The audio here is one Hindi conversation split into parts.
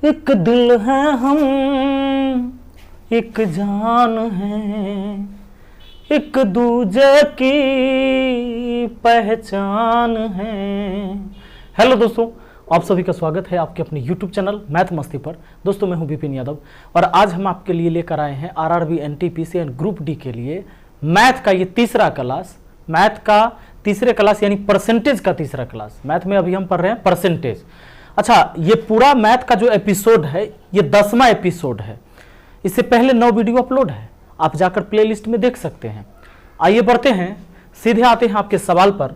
एक दिल है हम, एक जान है, एक दूजे की पहचान है। हेलो दोस्तों, आप सभी का स्वागत है आपके अपने YouTube चैनल मैथ मस्ती पर। दोस्तों मैं हूं विपिन यादव और आज हम आपके लिए लेकर आए हैं RRB NTPC and group D के लिए मैथ का ये तीसरा क्लास, मैथ का तीसरे क्लास यानी परसेंटेज का तीसरा क्लास। मैथ में अभी हम पढ़ रहे हैं परसेंटेज। अच्छा, ये पूरा मैथ का जो एपिसोड है ये 10वां एपिसोड है। इससे पहले 9 वीडियो अपलोड है, आप जाकर प्लेलिस्ट में देख सकते हैं। आइए बढ़ते हैं, सीधे आते हैं आपके सवाल पर।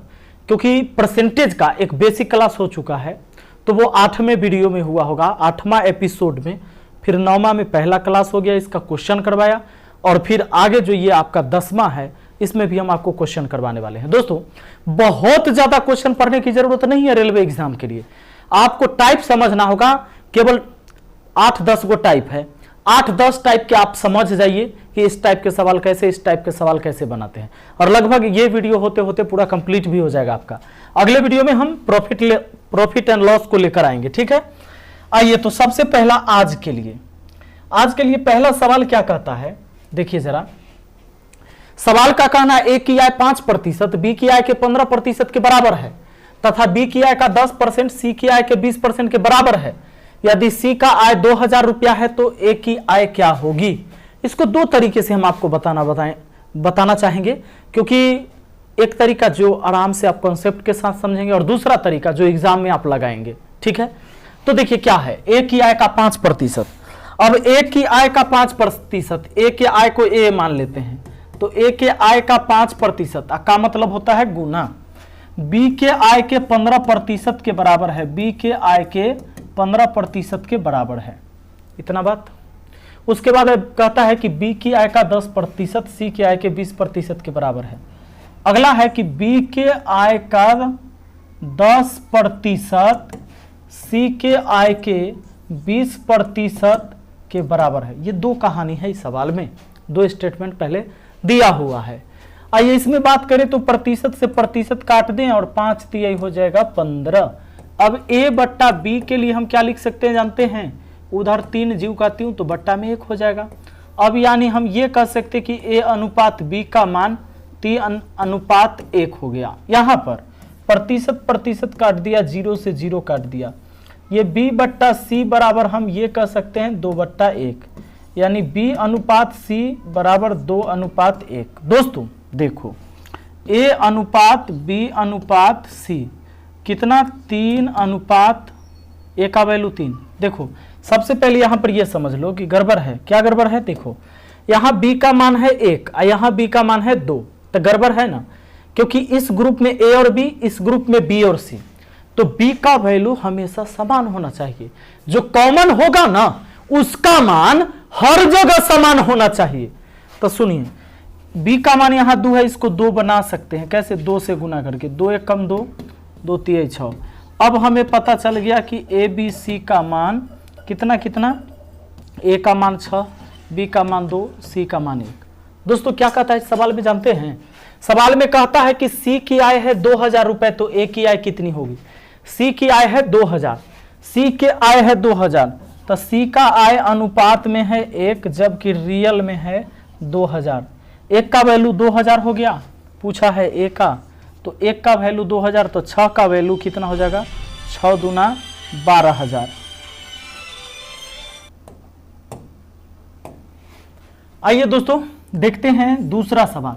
क्योंकि परसेंटेज का एक बेसिक क्लास हो चुका है तो वो 8वें वीडियो में हुआ होगा, 8वां एपिसोड में। फिर 9वां में पहला क्लास हो गया, इसका क्वेश्चन करवाया, और फिर आगे जो ये आपका 10वां है इसमें भी हम आपको क्वेश्चन करवाने वाले हैं। दोस्तों बहुत ज्यादा क्वेश्चन पढ़ने की जरूरत नहीं है रेलवे एग्जाम के लिए। आपको टाइप समझना होगा, केवल 8-10 गो टाइप है। 8-10 टाइप के आप समझ जाइए कि इस टाइप के सवाल कैसे, इस टाइप के सवाल कैसे बनाते हैं, और लगभग ये वीडियो होते होते पूरा कंप्लीट भी हो जाएगा आपका। अगले वीडियो में हम प्रॉफिट एंड लॉस को लेकर आएंगे, ठीक है। आइए तो सबसे पहला आज के लिए पहला सवाल क्या कहता है, देखिए जरा। सवाल का कहना है ए की आय 5%, बी की आय के 15% के बराबर है तथा बी की आय का 10% सी की आय के 20% के बराबर है। यदि सी का आय 2000 रुपया है तो ए की आय क्या होगी। इसको दो तरीके से हम आपको बताना चाहेंगे, क्योंकि एक तरीका जो आराम से आप कॉन्सेप्ट के साथ समझेंगे और दूसरा तरीका जो एग्जाम में आप लगाएंगे, ठीक है। तो देखिए क्या है, ए की आय का 5%। अब ए की आय का 5%, ए के आय को ए मान लेते हैं, तो ए के आय का 5% का मतलब होता है गुना बी के आय के 15% के बराबर है। बी के आय के 15% के बराबर है, इतना बात। उसके बाद कहता है कि बी की आय का 10%, सी के आय के 20% के बराबर है। अगला है कि बी के आय का 10%, सी के आय के 20% के बराबर है। ये दो कहानी है इस सवाल में, दो स्टेटमेंट पहले दिया हुआ है। आइए इसमें बात करें तो प्रतिशत से प्रतिशत काट दें और 5 तिहाई हो जाएगा 15। अब ए बट्टा बी के लिए हम क्या लिख सकते हैं जानते हैं, उधर 3 जीव का त्यों तो बट्टा में 1 हो जाएगा। अब यानी हम ये कह सकते कि ए अनुपात बी का मान 3 अनुपात 1 हो गया। यहाँ पर प्रतिशत काट दिया, 0 से 0 काट दिया। ये बी बट्टा सी बराबर हम ये कह सकते हैं 2/1, यानी बी अनुपात सी बराबर 2 अनुपात 1। दोस्तों देखो, ए अनुपात बी अनुपात सी कितना, 3 अनुपात ए का वैल्यू 3। देखो सबसे पहले यहां पर यह समझ लो कि गड़बड़ है। क्या गड़बड़ है, देखो यहां बी का मान है 1 और यहां बी का मान है 2, तो गड़बड़ है ना। क्योंकि इस ग्रुप में ए और बी, इस ग्रुप में बी और सी, तो बी का वैल्यू हमेशा समान होना चाहिए। जो कॉमन होगा ना उसका मान हर जगह समान होना चाहिए। तो सुनिए, बी का मान यहाँ 2 है, इसको 2 बना सकते हैं। कैसे, 2 से गुना करके, 2 1 कम 2, 2 3 6। अब हमें पता चल गया कि ए बी सी का मान कितना, ए का मान 6, बी का मान 2, सी का मान 1। दोस्तों क्या कहता है इस सवाल में जानते हैं। सवाल में कहता है कि सी की आय है 2000 रुपए, तो ए की आय कितनी होगी। सी की आय है 2000, सी के आय है 2000, तो सी का आय अनुपात में है 1 जबकि रियल में है 2000। 1 का वैल्यू 2000 हो गया, पूछा है ए का, तो 1 का वैल्यू 2000, तो 6 का वैल्यू कितना हो जाएगा, 6 दूना 12000। आइए दोस्तों देखते हैं दूसरा सवाल।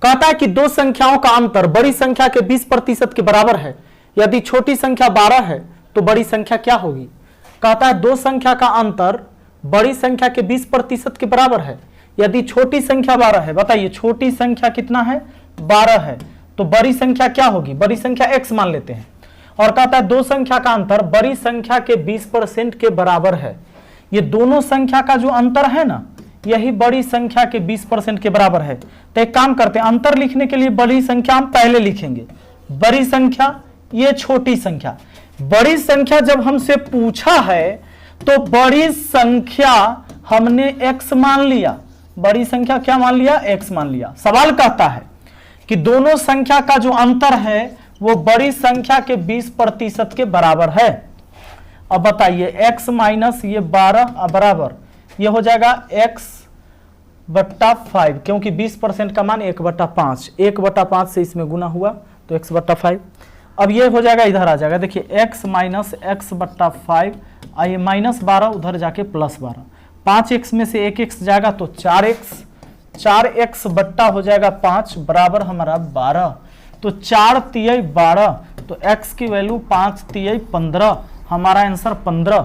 कहता है कि दो संख्याओं का अंतर बड़ी संख्या के 20% के बराबर है। यदि छोटी संख्या 12 है तो बड़ी संख्या क्या होगी। कहता है दो संख्या का अंतर बड़ी संख्या के 20% के बराबर है। यदि छोटी संख्या 12 है, बताइए छोटी संख्या कितना है, 12 है, तो बड़ी संख्या क्या होगी। बड़ी संख्या x मान लेते हैं। और कहता है दो संख्या का अंतर बड़ी संख्या के 20% के बराबर है। ये दोनों संख्या का जो अंतर है ना, यही बड़ी संख्या के 20% के बराबर है। तो एक काम करते हैं, अंतर लिखने के लिए बड़ी संख्या हम पहले लिखेंगे। बड़ी संख्या, ये छोटी संख्या। बड़ी संख्या जब हमसे पूछा है तो बड़ी संख्या हमने x मान लिया। बड़ी संख्या क्या मान लिया, x मान लिया। सवाल कहता है कि दोनों संख्या का जो अंतर है वो बड़ी संख्या के 20% के बराबर है। अब बताइए x माइनस ये 12 बराबर ये हो जाएगा x/5, क्योंकि 20% का मान 1/5, 1/5 से इसमें गुना हुआ तो x/5। अब ये हो जाएगा, इधर आ जाएगा, देखिए x माइनस x/5, आइए -12 उधर जाके +12, 5x में से 1x जाएगा तो 4x, 4x बट्टा हो जाएगा 5 बराबर हमारा 12, तो 4 तिहाई 12, तो x की वैल्यू 5 तिहाई 15, हमारा आंसर 15,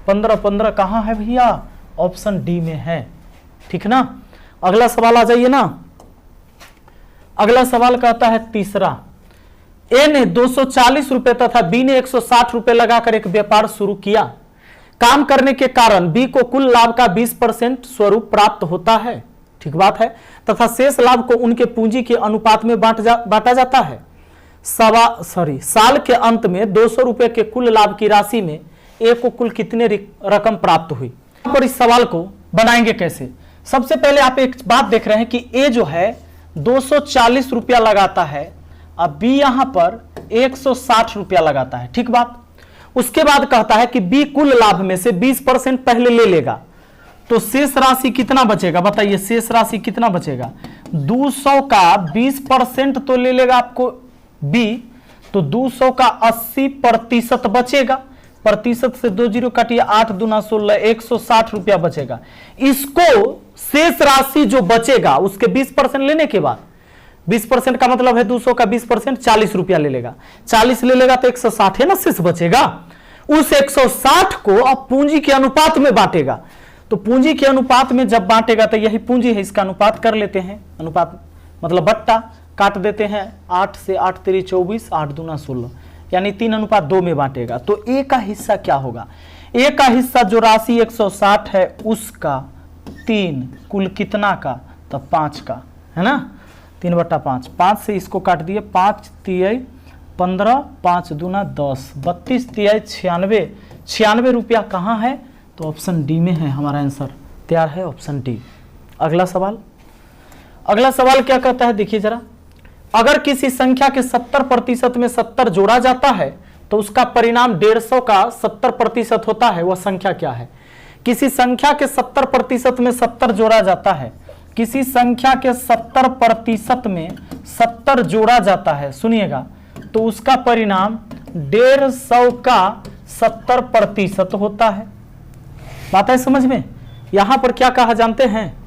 15 15 कहाँ है भैया, ऑप्शन डी में है, ठीक ना। अगला सवाल आ जाइए ना। अगला सवाल कहता है तीसरा, ए ने 240 रुपए तथा बी ने 160 रुपए लगाकर एक व्यापार शुरू किया। काम करने के कारण बी को कुल लाभ का 20% स्वरूप प्राप्त होता है, ठीक बात है, तथा शेष लाभ को उनके पूंजी के अनुपात में बांटा जाता है। साल के अंत में 200 रुपए के कुल लाभ की राशि में ए को कुल कितने रकम प्राप्त हुई। और इस सवाल को बनाएंगे कैसे। सबसे पहले आप एक बात देख रहे हैं कि ए जो है 240 रुपया लगाता है, अब बी यहां पर 160 रुपया लगाता है, ठीक बात। उसके बाद कहता है कि बी कुल लाभ में से 20% पहले ले लेगा, तो शेष राशि कितना बचेगा, बताइए शेष राशि कितना बचेगा। 200 का 20% तो ले लेगा आपको बी, तो 200 का 80% बचेगा, प्रतिशत से 2 जीरो काटिए, 8 दूना 16, 160 रुपया बचेगा। इसको शेष राशि जो बचेगा उसके 20% लेने के बाद, 20% का मतलब है 200 का 20% 40 रुपया ले लेगा, 40 ले लेगा तो 160 है ना शेष बचेगा। उस 160 को अब पूंजी के अनुपात में बांटेगा, तो पूंजी के अनुपात में जब बांटेगा तो यही पूंजी है, इसका अनुपात कर लेते हैं, अनुपात मतलब बट्टा काट देते हैं, 8 से 8 तेरी 24, 8 दूना 16, यानी 3:2 में बांटेगा। तो ए का हिस्सा क्या होगा, ए का हिस्सा जो राशि 160 है उसका 3, कुल कितना का, तो 5 का, है ना, 3/5, 5 से इसको काट दिए, 5 तिहाई 15, 5 दूना 10, 32 तिहाई 96, 96 रुपया कहाँ है, तो ऑप्शन डी में है, हमारा आंसर तैयार है ऑप्शन डी। अगला सवाल, अगला सवाल क्या कहता है देखिए जरा, अगर किसी संख्या के 70% में 70 जोड़ा जाता है तो उसका परिणाम 150 का 70% होता है, वह संख्या क्या है। किसी संख्या के 70% में 70 जोड़ा जाता है, किसी संख्या के 70% में 70 जोड़ा जाता है, सुनिएगा, तो उसका परिणाम 150 का 70% होता है। बात है समझ में। यहां पर क्या कहा जानते हैं,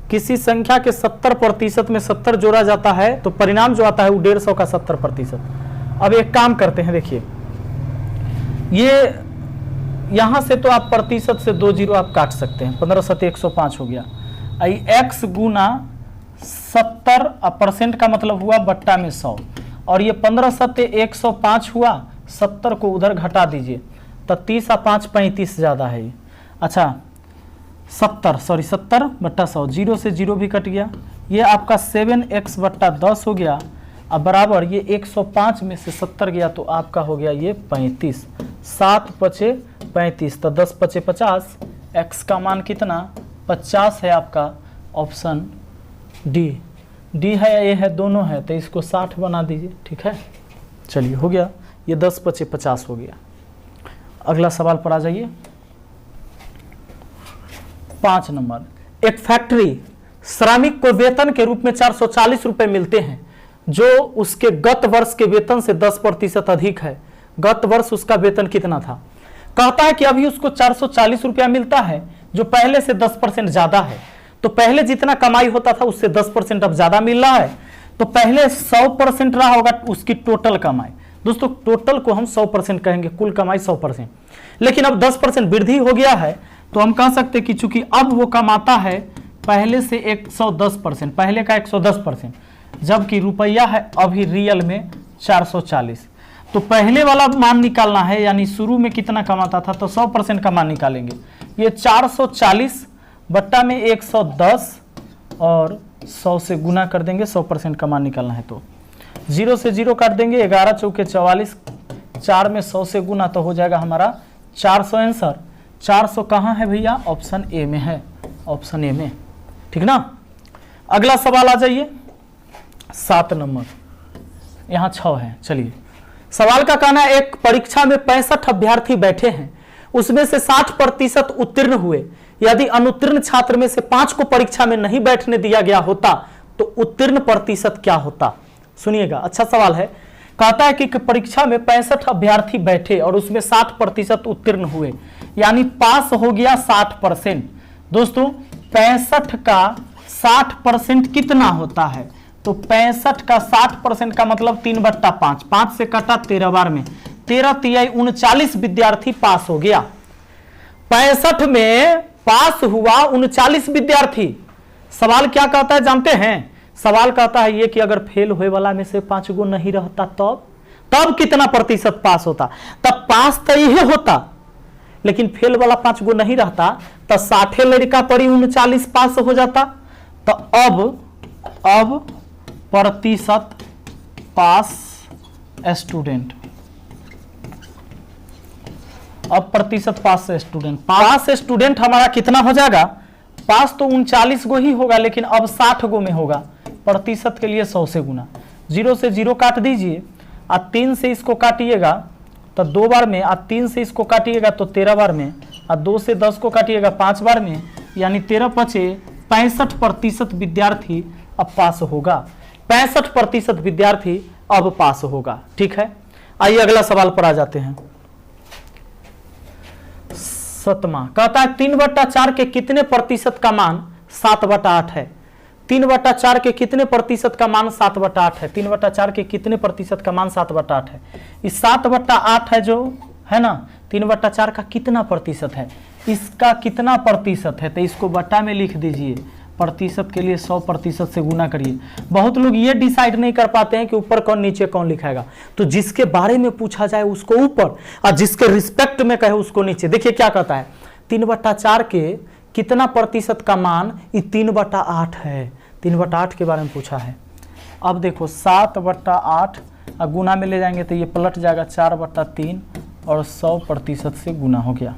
किसी संख्या के 70% में 70 जोड़ा जाता है तो परिणाम जो आता है वो 150 का 70%। अब एक काम करते हैं, देखिए ये यहां से तो आप प्रतिशत से 2 जीरो आप काट सकते हैं, 15 7 105 हो गया। x गुना 70% का मतलब हुआ बट्टा में 100, और ये 15 7 105 हुआ, 70 को उधर घटा दीजिए तो 30 और 5 35 ज्यादा है ये, अच्छा 70 बट्टा 100, 0 से 0 भी कट गया, ये आपका 7x बट्टा 10 हो गया। अब बराबर ये 105 में से 70 गया तो आपका हो गया ये 35, 7 पचे 35, तो 10 पचे 50, x का मान कितना 50 है आपका, ऑप्शन डी। डी है या ए है, दोनों है, तो इसको 60 बना दीजिए, ठीक है। चलिए हो गया, ये 10 पचे 50 हो गया। अगला सवाल पर आ जाइए, 5 नंबर, एक फैक्ट्री श्रमिक को वेतन के रूप में 440 रुपए मिलते हैं, जो उसके गत वर्ष के वेतन से 10% अधिक है। गत वर्ष उसका वेतन कितना था, कहता है कि अभी उसको 440 रुपया मिलता है जो पहले से 10% ज्यादा है। तो पहले जितना कमाई होता था उससे 10% अब ज्यादा मिल रहा है, तो पहले 100% रहा होगा उसकी टोटल कमाई। दोस्तों टोटल को हम 100% कहेंगे, कुल कमाई 100%, लेकिन अब 10% वृद्धि हो गया है, तो हम कह सकते कि चूंकि अब वो कमाता है पहले से 110%, पहले का 110%, जबकि रुपया है अभी रियल में 440, तो पहले वाला मान निकालना है, यानी शुरू में कितना कमाता था, तो 100% का मान निकालेंगे। ये 440 बट्टा में 110 और 100 से गुना कर देंगे, 100% का मान निकालना है, तो 0 से 0 काट देंगे, 11 चौके 44, 4 में 100 से गुना तो हो जाएगा हमारा 400 आंसर। 400 कहाँ है भैया, ऑप्शन ए में है, ऑप्शन ए में, ठीक ना। अगला सवाल आ जाइए, 7 नंबर, यहाँ 6 है। चलिए सवाल का कहना है, एक परीक्षा में 65 अभ्यर्थी बैठे हैं, उसमें से 60% उत्तीर्ण हुए। यदि अनुत्तीर्ण छात्र में से 5 को परीक्षा में नहीं बैठने दिया गया होता तो उत्तीर्ण प्रतिशत क्या होता? सुनिएगा, अच्छा सवाल है। कहता है कि परीक्षा में 65 अभ्यर्थी बैठे और उसमें 60% उत्तीर्ण हुए, यानी पास हो गया 60%। दोस्तों 65 का 60% कितना होता है? तो 65 का 60% का मतलब 3/5, 5 से कटा 13 बार में, 13 तिहाई 39 विद्यार्थी पास हो गया। 65 में पास हुआ 39 विद्यार्थी। सवाल क्या कहता है जानते हैं? सवाल कहता है ये कि अगर फेल होए वाला में से 5 गो नहीं रहता तब कितना प्रतिशत पास होता? तब पास तो यही होता, लेकिन फेल वाला 5 गो नहीं रहता तो 60 लड़का पड़ी 39 पास हो जाता। तो अब प्रतिशत पास स्टूडेंट, अब प्रतिशत पास स्टूडेंट, पास स्टूडेंट हमारा कितना हो जाएगा? पास तो 39 गो ही होगा, लेकिन अब 60 गो में होगा। प्रतिशत के लिए 100 से गुना, 0 से 0 काट दीजिए, और 3 से इसको काटिएगा तो 2 बार में, और 3 से इसको काटिएगा तो 13 बार में, और 2 से 10 को काटिएगा 5 बार में, यानी 13 पचे 65% विद्यार्थी अब पास होगा। 65% विद्यार्थी अब पास होगा। ठीक है, आइए अगला सवाल पर आ जाते हैं। 7वां कहता है 3/4 के कितने प्रतिशत का मान 7/8 है? 3/4 के कितने प्रतिशत का मान 7/8 है? 3/4 के कितने प्रतिशत का मान 7/8 है? इस 7/8 है जो है ना, 3/4 का कितना प्रतिशत है? इसका कितना प्रतिशत है? तो इसको बट्टा में लिख दीजिए। प्रतिशत के लिए 100% से गुना करिए। बहुत लोग ये डिसाइड नहीं कर पाते हैं कि ऊपर कौन नीचे कौन लिखाएगा, तो जिसके बारे में पूछा जाए उसको ऊपर और जिसके रिस्पेक्ट में कहे उसको नीचे। देखिए क्या कहता है, 3/4 के कितना प्रतिशत का मान? ये 3/8 है। 3/8 के बारे में पूछा है। अब देखो 7/8 गुना में ले जाएंगे तो ये पलट जाएगा 4/3 और 100% से गुना हो गया।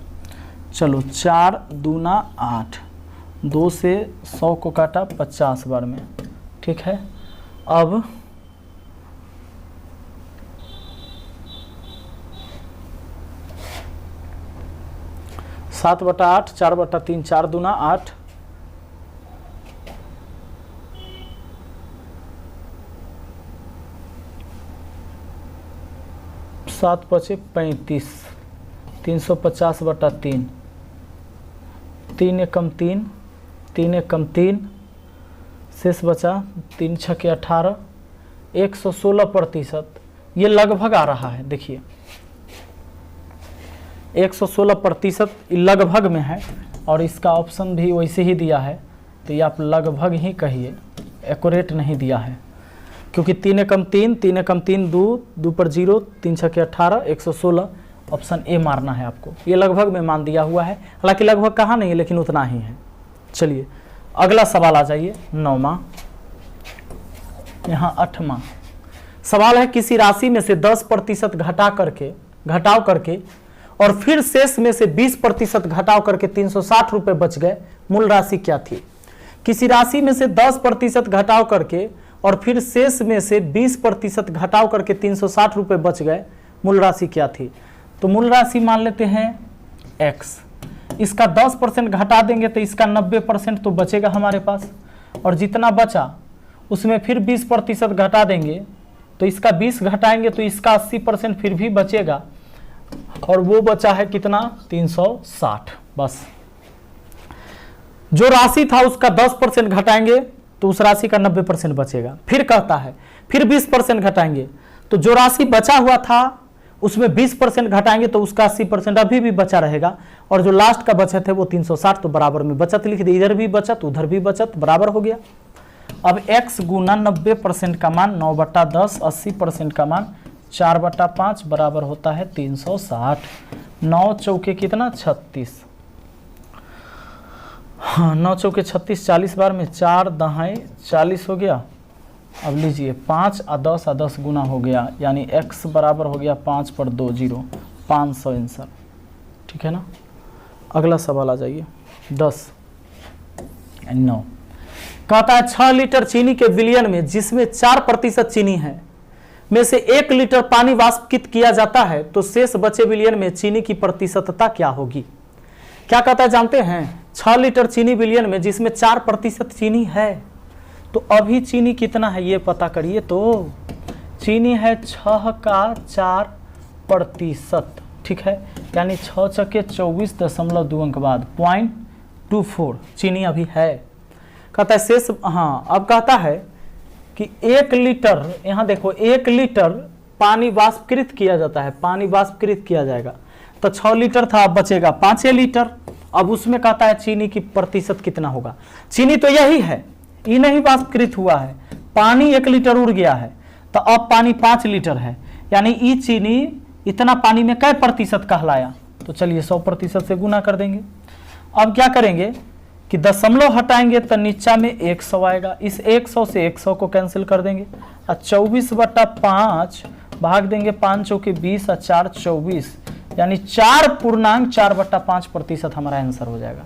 चलो 4 दूना 8, 2 से 100 को काटा 50 बार में। ठीक है, अब सात बटा 8, 4/3, 4 दूना 8, 7 पचे 35, 350/3, 3 एकम 3, 3 एकम 3, शेष बचा 3 छके 18, 116%। ये लगभग आ रहा है। देखिए 116% लगभग में है, और इसका ऑप्शन भी वैसे ही दिया है, तो ये आप लगभग ही कहिए, एक्यूरेट नहीं दिया है, क्योंकि 3 एकम 3, 3 एकम 3 2 पर 0, 3 छके 18, 116, ऑप्शन ए मारना है आपको। ये लगभग में मान दिया हुआ है, हालांकि लगभग कहाँ नहीं है, लेकिन उतना ही है। चलिए अगला सवाल आ जाइए, 9वां, यहाँ 8वां सवाल है। किसी राशि में से 10% घटाव करके और फिर शेष में से 20% घटाव करके 360 रुपये बच गए, मूल राशि क्या थी? किसी राशि में से 10% घटाव करके और फिर शेष में से 20% घटाव करके 360 रुपये बच गए, मूल राशि क्या थी? तो मूल राशि मान लेते हैं x। इसका 10% घटा देंगे तो इसका 90% तो बचेगा हमारे पास, और जितना बचा उसमें फिर 20% घटा देंगे तो इसका 20 घटाएंगे तो इसका 80% फिर भी बचेगा, और वो बचा है कितना? 360। बस जो राशि था उसका 10% घटाएंगे तो उस राशि का 90% बचेगा। फिर कहता है फिर 20% घटाएंगे तो जो राशि बचा हुआ था उसमें 20% घटाएंगे तो उसका 80% अभी भी बचा रहेगा, और जो लास्ट का बचत है वो 360, तो बराबर में बचत लिख दी। इधर भी बचत उधर भी बचत, बराबर हो गया। अब x गुना 90% का मान 9/10, 80% का मान 4/5 बराबर होता है 360। 9 चौके कितना? 36। हाँ 9 चौके 36, 40 बार में 4 दहाई 40 हो गया। अब लीजिए 5 और 10 और 10 गुना हो गया, यानी x बराबर हो गया 5 पर 2 0, 500 आंसर। ठीक है ना। अगला सवाल आ जाइए, 10 9 कहता है 6 लीटर चीनी के विलयन में जिसमें 4% चीनी है, में से 1 लीटर पानी वाष्पीकृत किया जाता है तो शेष बचे विलयन में चीनी की प्रतिशतता क्या होगी। क्या कहता है जानते हैं, 6 लीटर चीनी विलयन में जिसमें 4% चीनी है, तो अभी चीनी कितना है ये पता करिए। तो चीनी है 6 का 4%, ठीक है, यानी 6 चके 24.2 अंक बाद 0.24 चीनी अभी है। कहता है शेष, हाँ अब कहता है कि 1 लीटर, यहाँ देखो 1 लीटर पानी वाष्पीकृत किया जाता है, पानी वाष्पीकृत किया जाएगा तो 6 लीटर था, अब बचेगा 5 लीटर। अब उसमें कहता है चीनी की प्रतिशत कितना होगा। चीनी तो यही है, ये नहीं वाष्पीकृत हुआ है, पानी 1 लीटर उड़ गया है, तो अब पानी 5 लीटर है, यानी ये चीनी इतना पानी में कै प्रतिशत कहलाया। तो चलिए 100% से गुना कर देंगे। अब क्या करेंगे कि दशमलव हटाएंगे तो नीचा में 100 आएगा, इस 100 से 100 को कैंसिल कर देंगे और 24/5 भाग देंगे, 5 चौके 20 और 4 24, यानी 4.4/5% हमारा आंसर हो जाएगा।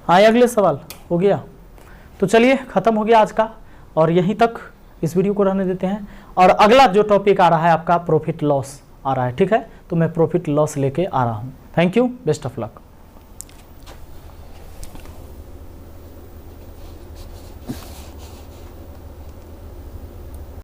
हाँ, अगले सवाल हो गया। तो चलिए खत्म हो गया आज का, और यहीं तक इस वीडियो को रहने देते हैं। और अगला जो टॉपिक आ रहा है आपका प्रॉफिट लॉस आ रहा है, ठीक है, तो मैं प्रॉफिट लॉस लेके आ रहा हूँ। Thank you, best of luck.